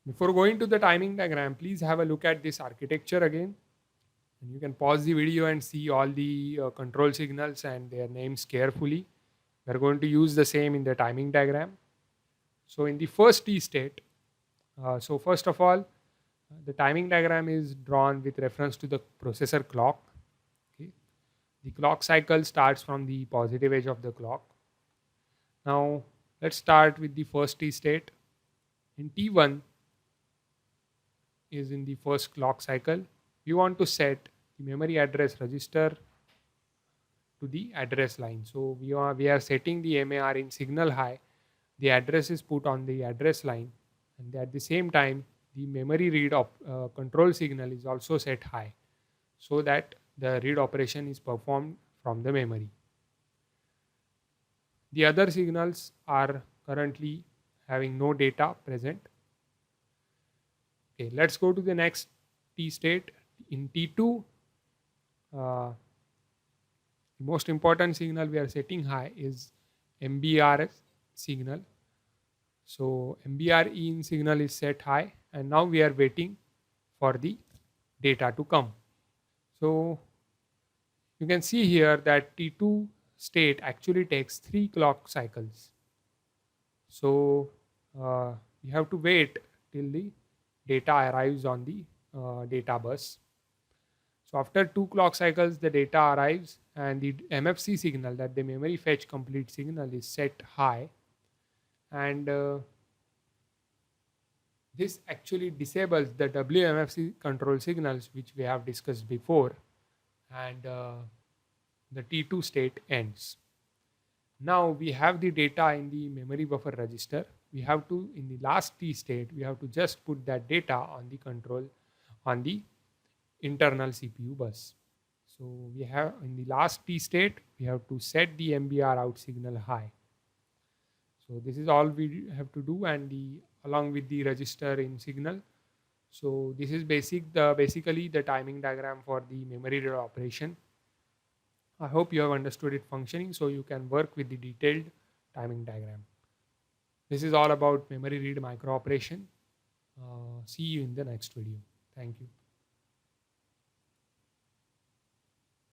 Before going to the timing diagram, please have a look at this architecture again. And you can pause the video and see all the control signals and their names carefully. We are going to use the same in the timing diagram. So in the first T state, so first of all, the timing diagram is drawn with reference to the processor clock. Okay. The clock cycle starts from the positive edge of the clock. Now let's start with the first T state. In T1 is in the first clock cycle. We want to set the memory address register to the address line. So we are setting the MAR in signal high. The address is put on the address line, and at the same time, the memory read control signal is also set high, so that the read operation is performed from the memory. The other signals are currently having no data present. Okay, let's go to the next T state. In T2, the most important signal we are setting high is MBR signal. So MBR in signal is set high, and now we are waiting for the data to come. So you can see here that T2 state actually takes 3 clock cycles. So we have to wait till the data arrives on the data bus. So after 2 clock cycles, the data arrives and the MFC signal, that the memory fetch complete signal, is set high. And this actually disables the WMFC control signals, which we have discussed before. And the T2 state ends. Now we have the data in the memory buffer register. We have to, in the last T state, we have to just put that data on the control, on the internal CPU bus. So we have, in the last T state, we have to set the MBR out signal high. So this is all we have to do, and along with the register in signal. So this is basically the timing diagram for the memory read operation. I hope you have understood it functioning, so you can work with the detailed timing diagram. This is all about memory read micro operation. See you in the next video. Thank you.